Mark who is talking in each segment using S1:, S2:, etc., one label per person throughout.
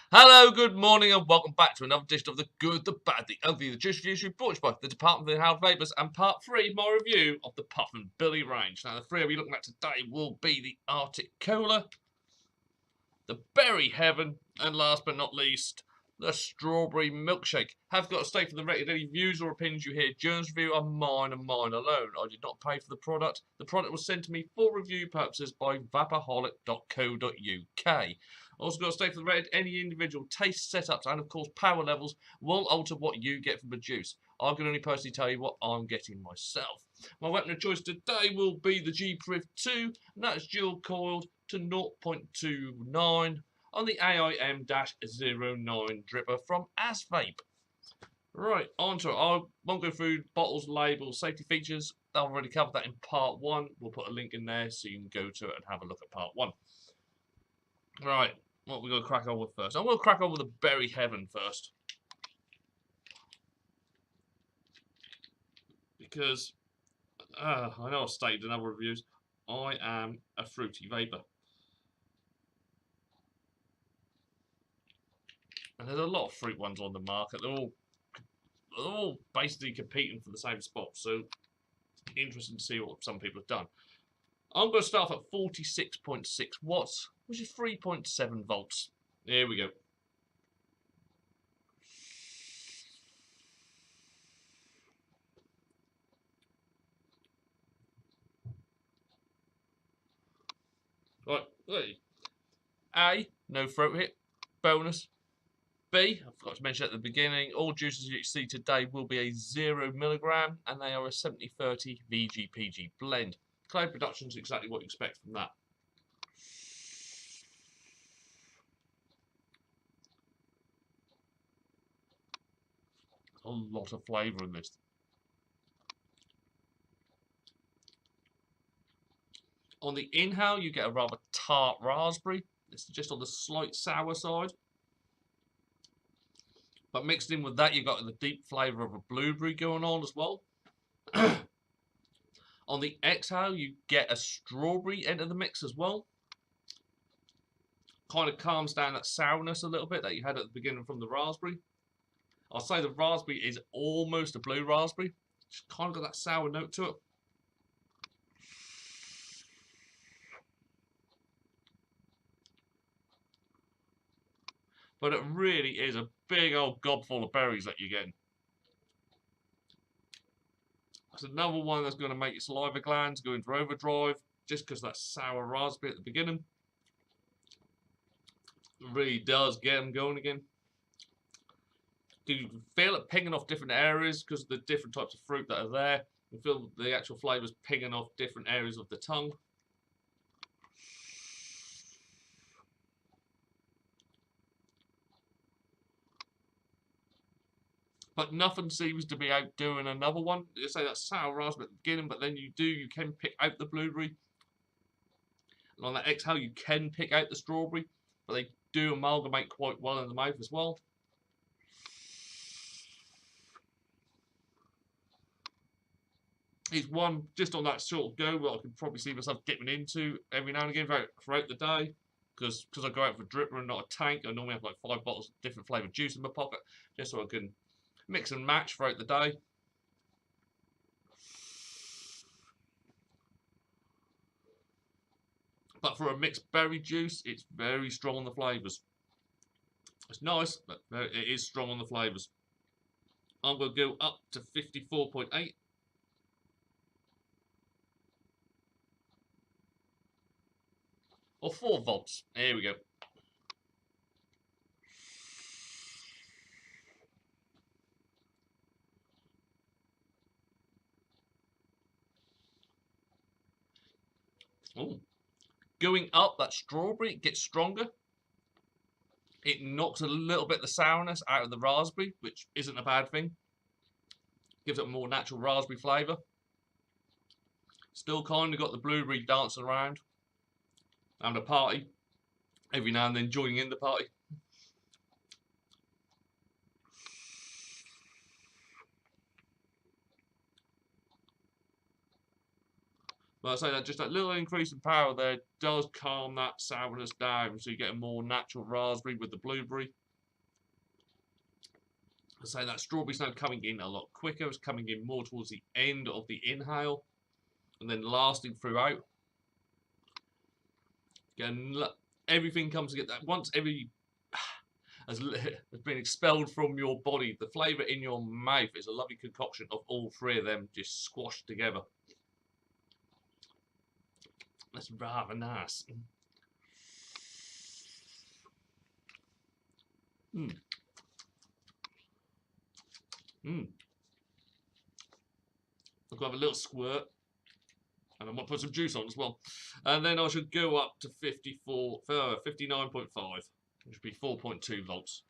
S1: Hello, good morning, and welcome back to another edition of the good, the bad, the ugly, the just usually brought to you by the Department of Inhaled Vapours and part 3, my review of the Puff and Billy range. Now, the three we're looking at today will be the Arctic Cola, the Berry Heaven, and last but not least, the Strawberry Milkshake. Have got to state for the record, any views or opinions you hear during this review are mine and mine alone. I did not pay for the product. The product was sent to me for review purposes by vaporholic.co.uk. Also got to state for the record, any individual taste setups and of course power levels will alter what you get from the juice. I can only personally tell you what I'm getting myself. My weapon of choice today will be the G-Priv 2, and that is dual coiled to 0.29 on the AIM-09 dripper from Asvape. Right, on to it. I won't go through bottles, labels, safety features. I've already covered that in part 1. We'll put a link in there so you can go to it and have a look at part 1. Right, what we're going to crack on with first. I'm going to crack on with the Berry Heaven first. Because, I know I've stated in other reviews, I am a fruity vapor. And there's a lot of fruit ones on the market. They're all basically competing for the same spot. So, interesting to see what some people have done. I'm going to start off at 46.6 watts, which is 3.7 volts. Here we go. Right, A, no throat hit. Bonus. B, I forgot to mention at the beginning, all juices you see today will be a 0 milligram, and they are a 70-30 VGPG blend. Cloud production is exactly what you expect from that. A lot of flavour in this. On the inhale, you get a rather tart raspberry. It's just on the slight sour side. But mixed in with that, you've got the deep flavour of a blueberry going on as well. On the exhale, you get a strawberry into the mix as well. Kind of calms down that sourness a little bit that you had at the beginning from the raspberry. I'll say the raspberry is almost a blue raspberry. Just kind of got that sour note to it. But it really is a big old gobful of berries that you're getting. It's another one that's going to make your saliva glands go into overdrive just because that sour raspberry at the beginning. It really does get them going again. You can feel it pinging off different areas because of the different types of fruit that are there. You feel the actual flavours pinging off different areas of the tongue. But nothing seems to be outdoing another one. You say that sour raspberry at the beginning, but then you can pick out the blueberry. And on that exhale, you can pick out the strawberry, but they do amalgamate quite well in the mouth as well. It's one just on that sort of go where I could probably see myself dipping into every now and again throughout the day. Because I go out for a dripper and not a tank, I normally have like 5 bottles of different flavoured juice in my pocket, just so I can mix and match throughout the day. But for a mixed berry juice, it's very strong on the flavours. It's nice, but it is strong on the flavours. I'm going to go up to 54.8. Or 4 volts. Here we go. Oh. Going up, that strawberry gets stronger. It knocks a little bit of the sourness out of the raspberry, which isn't a bad thing. Gives it a more natural raspberry flavour. Still kind of got the blueberry dancing around. Having a party. Every now and then joining in the party. But I say that just that little increase in power there does calm that sourness down, so you get a more natural raspberry with the blueberry. I say that strawberry's now coming in a lot quicker. It's coming in more towards the end of the inhale, and then lasting throughout. Again, everything comes together. Once every has been expelled from your body, the flavour in your mouth is a lovely concoction of all three of them just squashed together. That's rather nice. Mm. Mm. I've got a little squirt, and I might put some juice on as well. And then I should go up to 59.5, which would be 4.2 volts.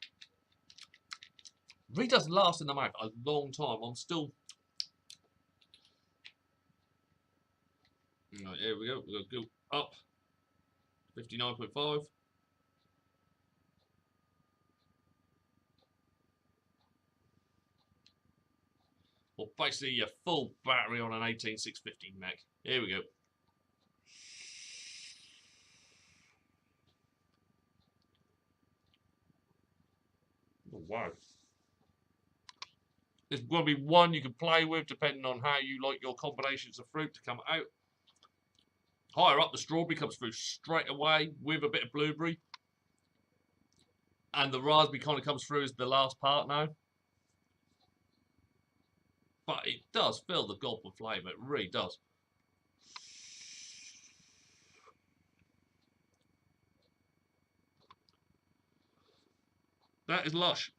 S1: Really does last in the mouth a long time. I'm still. Right, here we go. We're going to go up 59.5. Well, basically a full battery on an 18650 Mac. Here we go. Oh, wow. There's going to be one you can play with depending on how you like your combinations of fruit to come out. Higher up, the strawberry comes through straight away with a bit of blueberry. And the raspberry kind of comes through as the last part now. But it does fill the gulp with flavour. It really does. That is lush.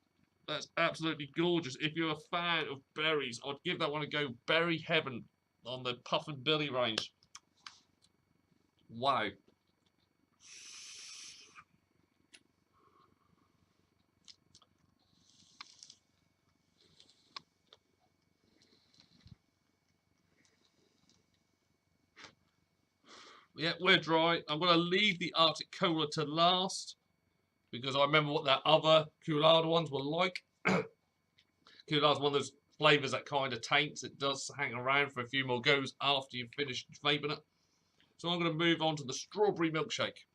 S1: That's absolutely gorgeous. If you're a fan of berries, I'd give that one a go. Berry Heaven on the Puff and Billy range. Wow. Yeah, we're dry. I'm going to leave the Arctic Cola to last because I remember what that other Coolada ones were like. Coolada's one of those flavours that kind of taints. It does hang around for a few more goes after you've finished vaping it. So I'm going to move on to the strawberry milkshake.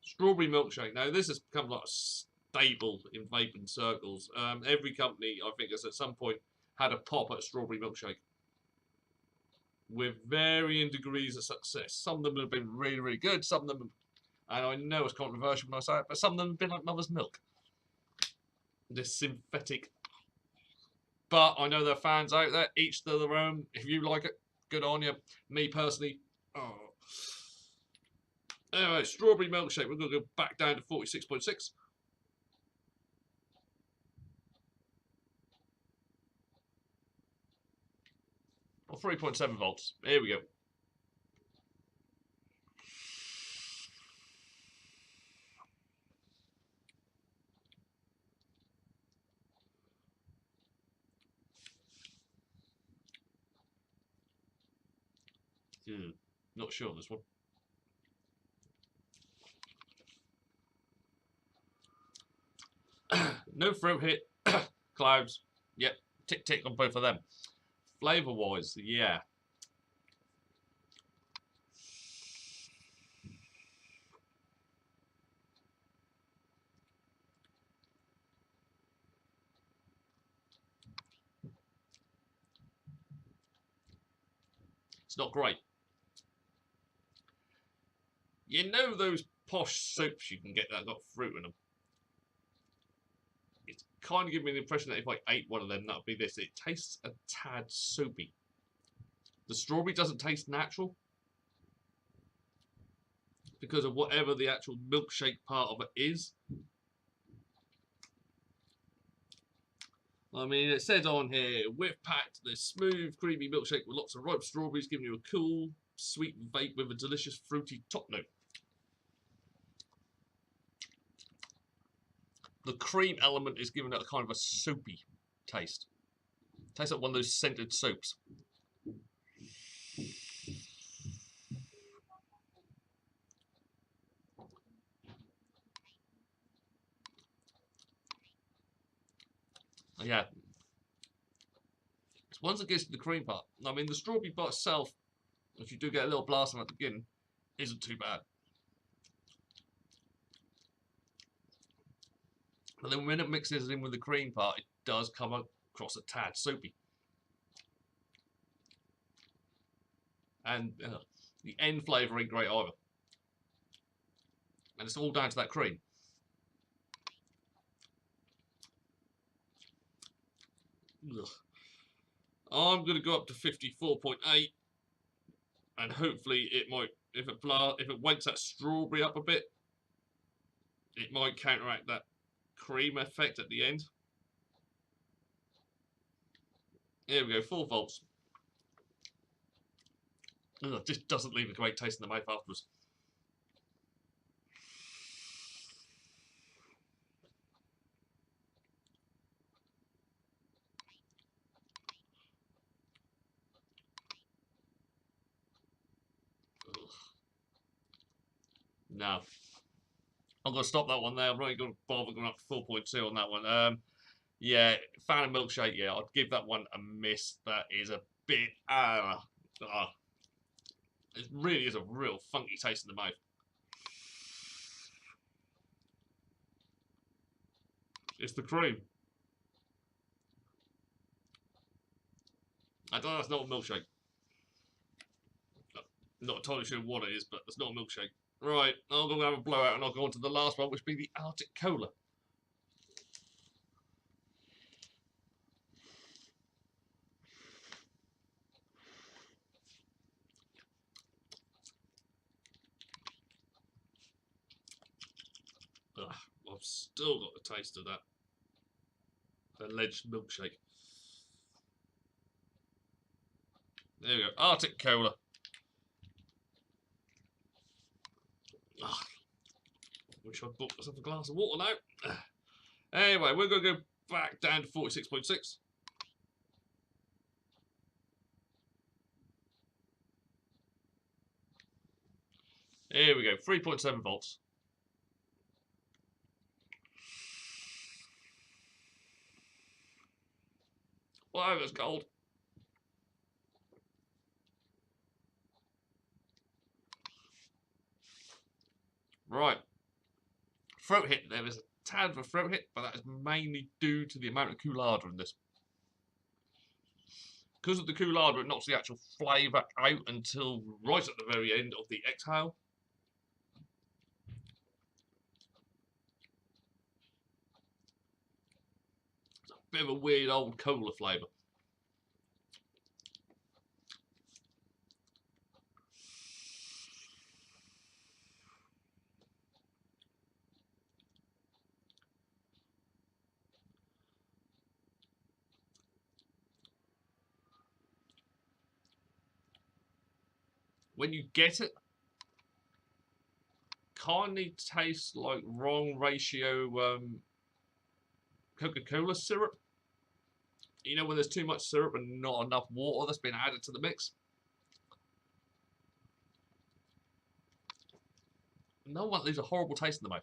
S1: Strawberry milkshake. Now, this has become like a staple in vaping circles. Every company, I think, has at some point had a pop at a strawberry milkshake, with varying degrees of success. Some of them have been really, really good. Some of them, and I know it's controversial when I say it, but some of them have been like mother's milk. This synthetic. But I know there are fans out there, each to their own. If you like it, good on you. Me personally, oh. Anyway, strawberry milkshake. We're going to go back down to 46.6. Or 3.7 volts. Here we go. Not sure this one. No fruit hit. Clouds. Yep. Tick tick on both of them. Flavour wise, yeah. It's not great. You know those posh soups you can get that got fruit in them? It's kind of giving me the impression that if I ate one of them, that would be this. It tastes a tad soapy. The strawberry doesn't taste natural because of whatever the actual milkshake part of it is. I mean, it says on here, whip packed, the smooth, creamy milkshake with lots of ripe strawberries, giving you a cool, sweet vape with a delicious, fruity top note. The cream element is giving it a kind of a soapy taste. Tastes like one of those scented soaps. Yeah. Once it gets to the cream part, I mean, the strawberry by itself, If you do get a little blast at the beginning, isn't too bad. But then when it mixes in with the cream part, it does come across a tad soupy. And the end flavour ain't great either. And it's all down to that cream. Ugh. I'm going to go up to 54.8. And hopefully it might, if it wakes that strawberry up a bit, it might counteract that cream effect at the end. Here we go, 4 volts. Ugh, just doesn't leave a great taste in the mouth afterwards. Ugh. No. I'm going to stop that one there. I'm not going to bother going up to 4.2 on that one. Yeah, fan of Milkshake, yeah, I'd give that one a miss. That is a bit, it really is a real funky taste in the mouth. It's the cream. I don't know, that's not a milkshake. Not entirely sure what it is, but it's not a milkshake. Right, I'm going to have a blowout and I'll go on to the last one, which will be the Arctic Cola. Ugh, I've still got the taste of that alleged milkshake. There we go, Arctic Cola. Ugh. Wish I'd bought myself a glass of water now. Anyway, we're going to go back down to 46.6. Here we go, 3.7 volts. Wow, it's cold. Right. Throat hit. There is a tad of a throat hit, but that is mainly due to the amount of cooladra in this. Because of the cooladra, it knocks the actual flavour out until right at the very end of the exhale. It's a bit of a weird old cola flavour. When you get it, kindly tastes like wrong ratio Coca-Cola syrup. You know when there's too much syrup and not enough water that's been added to the mix? No one leaves a horrible taste in the mouth.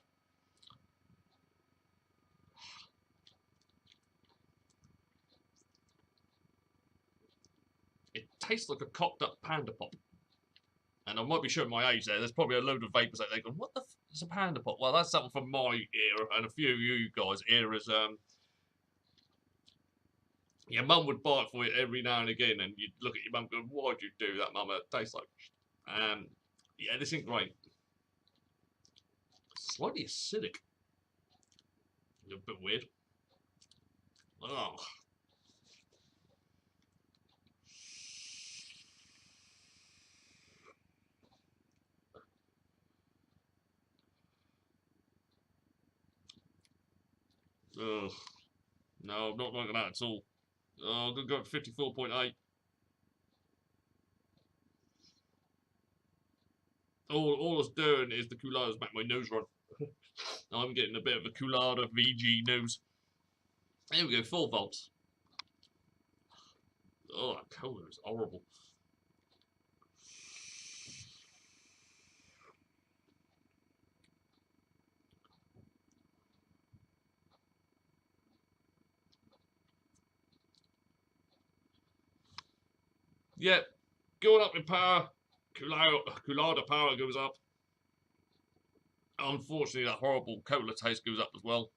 S1: It tastes like a cocked up Panda Pop. And I might be showing my age there. There's probably a load of vapors out there going, what the f is a Panda Pop? Well, that's something from my era and a few of you guys' eras. Your mum would buy it for you every now and again, and you'd look at your mum going, why'd you do that, mum? It tastes like... yeah, this ain't great. Slightly acidic. A bit weird. Oh. Ugh. No, I'm not liking that at all. Oh, I'm going to go up to 54.8. All it's doing is the cooladra's make my nose run. I'm getting a bit of a cooladra VG nose. Here we go, 4 volts. Oh, that cola is horrible. Yep, going up in power. Colada power goes up. Unfortunately, that horrible cola taste goes up as well.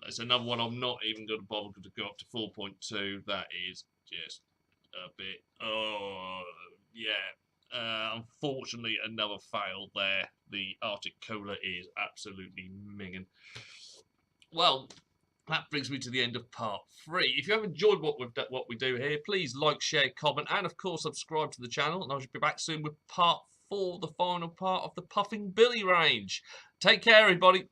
S1: It's another one I'm not even going to bother to go up to 4.2. That is just a bit. Oh, yeah. Unfortunately, another fail there. The Arctic Cola is absolutely minging. Well, that brings me to the end of part 3. If you have enjoyed what we do here, please like, share, comment, and of course subscribe to the channel. And I should be back soon with part 4, the final part of the Puffing Billy range. Take care, everybody.